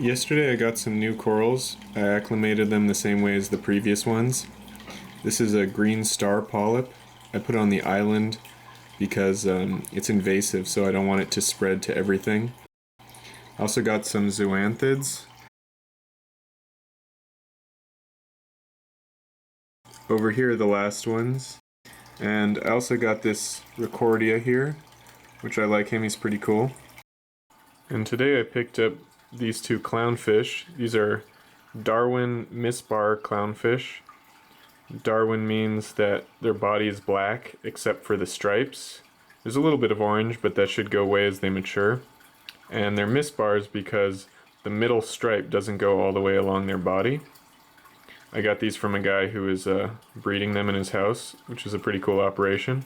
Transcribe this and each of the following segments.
Yesterday I got some new corals. I acclimated them the same way as the previous ones. This is a green star polyp. I put it on the island because it's invasive, so I don't want it to spread to everything. I also got some zoanthids. Over here are the last ones. And I also got this Recordia here, which I like him, he's pretty cool. And today I picked up these two clownfish. These are Darwin misbar clownfish. Darwin means that their body is black except for the stripes. There's a little bit of orange, but that should go away as they mature. And they're misbars because the middle stripe doesn't go all the way along their body. I got these from a guy who is breeding them in his house, which is a pretty cool operation.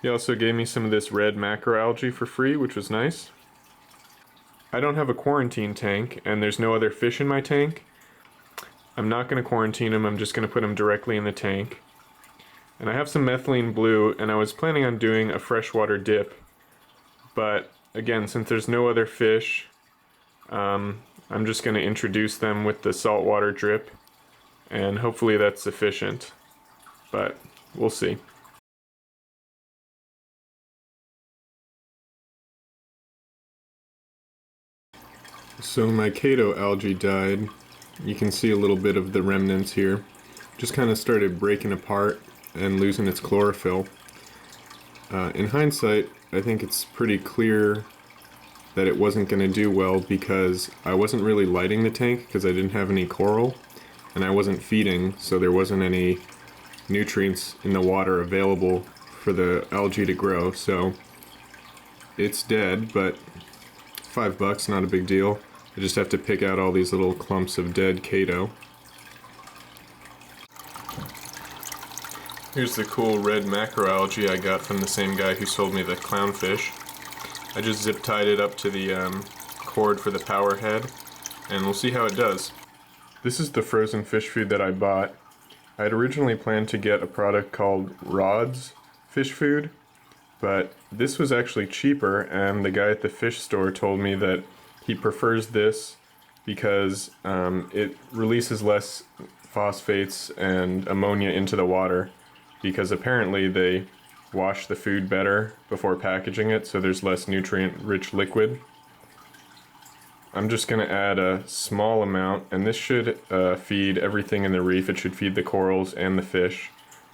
He also gave me some of this red macro algae for free, which was nice. I don't have a quarantine tank, and there's no other fish in my tank. I'm not going to quarantine them, I'm just going to put them directly in the tank. And I have some methylene blue, and I was planning on doing a freshwater dip. But again, since there's no other fish, I'm just going to introduce them with the saltwater drip, and hopefully that's sufficient. But we'll see. So my Cato algae died. You can see a little bit of the remnants here. Just kind of started breaking apart and losing its chlorophyll. In hindsight, I think it's pretty clear that it wasn't going to do well because I wasn't really lighting the tank because I didn't have any coral, and I wasn't feeding, so there wasn't any nutrients in the water available for the algae to grow. So it's dead, but $5, not a big deal. I just have to pick out all these little clumps of dead Cato. Here's the cool red macroalgae I got from the same guy who sold me the clownfish. I just zip tied it up to the cord for the power head, and we'll see how it does. This is the frozen fish food that I bought. I had originally planned to get a product called Rod's fish food, but this was actually cheaper, and the guy at the fish store told me that he prefers this because it releases less phosphates and ammonia into the water, because apparently they wash the food better before packaging it, so there's less nutrient-rich liquid. I'm just going to add a small amount, and this should feed everything in the reef. It should feed the corals and the fish.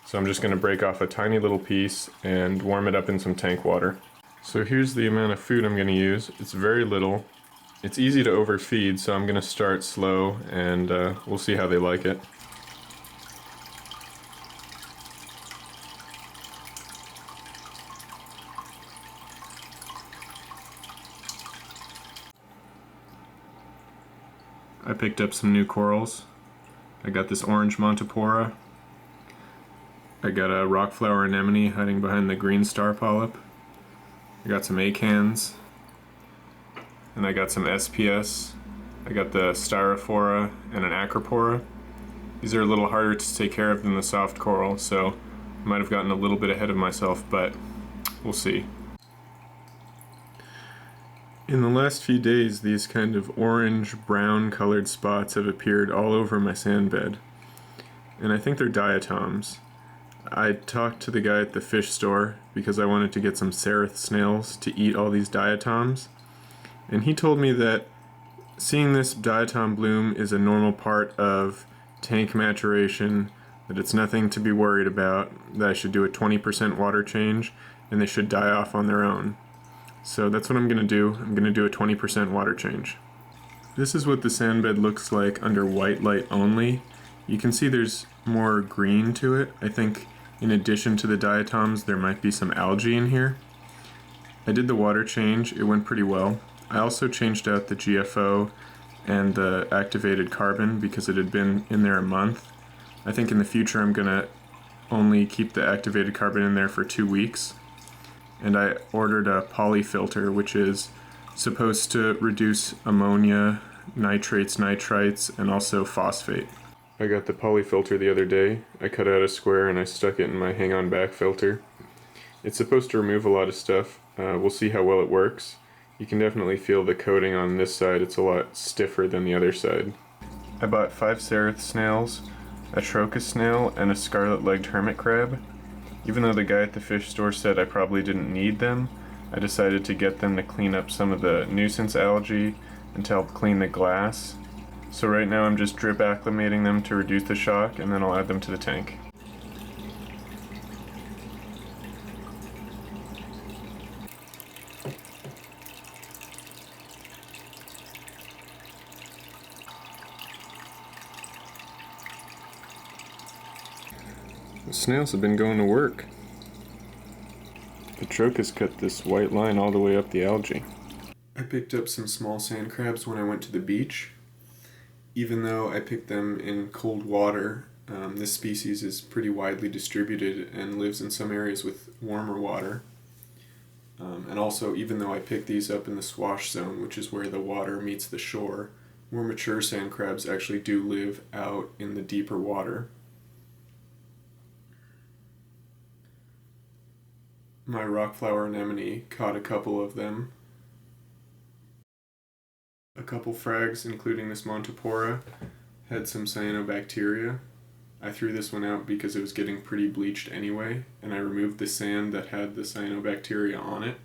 So I'm just going to break off a tiny little piece and warm it up in some tank water. So here's the amount of food I'm going to use. It's very little. It's easy to overfeed, so I'm going to start slow, and we'll see how they like it. I picked up some new corals. I got this orange Montipora. I got a rock flower anemone hiding behind the green star polyp. I got some acans. And I got some SPS. I got the styrophora and an acropora. These are a little harder to take care of than the soft coral, so I might have gotten a little bit ahead of myself, but we'll see. In the last few days, these kind of orange-brown colored spots have appeared all over my sand bed, and I think they're diatoms. I talked to the guy at the fish store because I wanted to get some seraph snails to eat all these diatoms, and he told me that seeing this diatom bloom is a normal part of tank maturation, that it's nothing to be worried about, that I should do a 20% water change, and they should die off on their own. So that's what I'm going to do. I'm going to do a 20% water change. This is what the sand bed looks like under white light only. You can see there's more green to it. I think in addition to the diatoms there might be some algae in here. I did the water change. It went pretty well. I also changed out the GFO and the activated carbon because it had been in there a month. I think in the future I'm going to only keep the activated carbon in there for 2 weeks. And I ordered a polyfilter, which is supposed to reduce ammonia, nitrates, nitrites, and also phosphate. I got the polyfilter the other day. I cut out a square and I stuck it in my hang-on back filter. It's supposed to remove a lot of stuff. We'll see how well it works. You can definitely feel the coating on this side. It's a lot stiffer than the other side. I bought 5 seraph snails, a trocus snail, and a scarlet-legged hermit crab. Even though the guy at the fish store said I probably didn't need them, I decided to get them to clean up some of the nuisance algae and to help clean the glass. So right now I'm just drip acclimating them to reduce the shock, and then I'll add them to the tank. The snails have been going to work. The trocus cut this white line all the way up the algae. I picked up some small sand crabs when I went to the beach. Even though I picked them in cold water, this species is pretty widely distributed and lives in some areas with warmer water. And also, even though I picked these up in the swash zone, which is where the water meets the shore, more mature sand crabs actually do live out in the deeper water. My rockflower anemone caught a couple of them. A couple frags, including this Montipora, had some cyanobacteria. I threw this one out because it was getting pretty bleached anyway, and I removed the sand that had the cyanobacteria on it.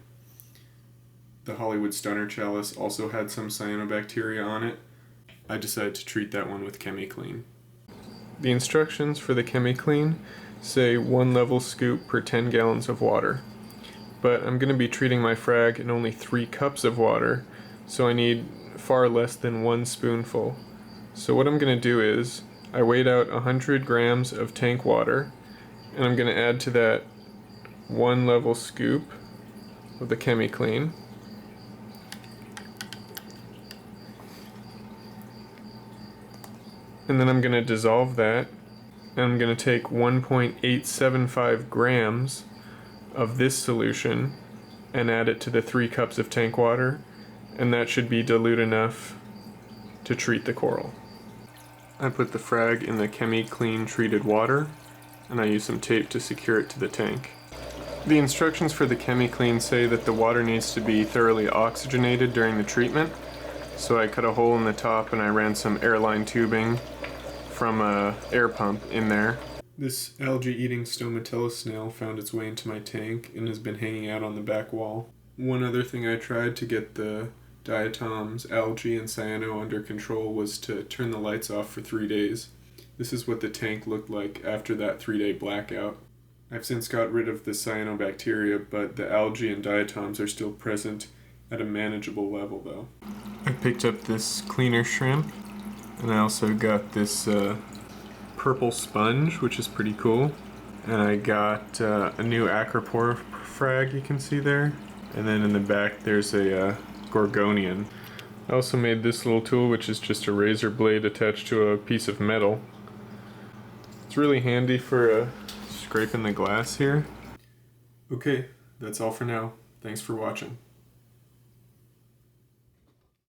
The Hollywood Stunner Chalice also had some cyanobacteria on it. I decided to treat that one with ChemiClean. The instructions for the ChemiClean say 1 level scoop per 10 gallons of water. But I'm going to be treating my frag in only 3 cups of water, so I need far less than 1 spoonful. So what I'm going to do is, I weighed out 100 grams of tank water, and I'm going to add to that 1 level scoop of the ChemiClean. And then I'm going to dissolve that, and I'm going to take 1.875 grams of this solution and add it to the 3 cups of tank water, and that should be dilute enough to treat the coral. I put the frag in the ChemiClean treated water, and I use some tape to secure it to the tank. The instructions for the ChemiClean say that the water needs to be thoroughly oxygenated during the treatment, so I cut a hole in the top and I ran some airline tubing from a air pump in there. This algae-eating stomatella snail found its way into my tank and has been hanging out on the back wall. One other thing I tried to get the diatoms, algae, and cyano under control was to turn the lights off for 3 days. This is what the tank looked like after that 3-day blackout. I've since got rid of the cyanobacteria, but the algae and diatoms are still present at a manageable level though. I picked up this cleaner shrimp, and I also got this purple sponge, which is pretty cool. And I got a new acropore frag you can see there. And then in the back there's a gorgonian. I also made this little tool, which is just a razor blade attached to a piece of metal. It's really handy for scraping the glass here. Okay, that's all for now. Thanks for watching.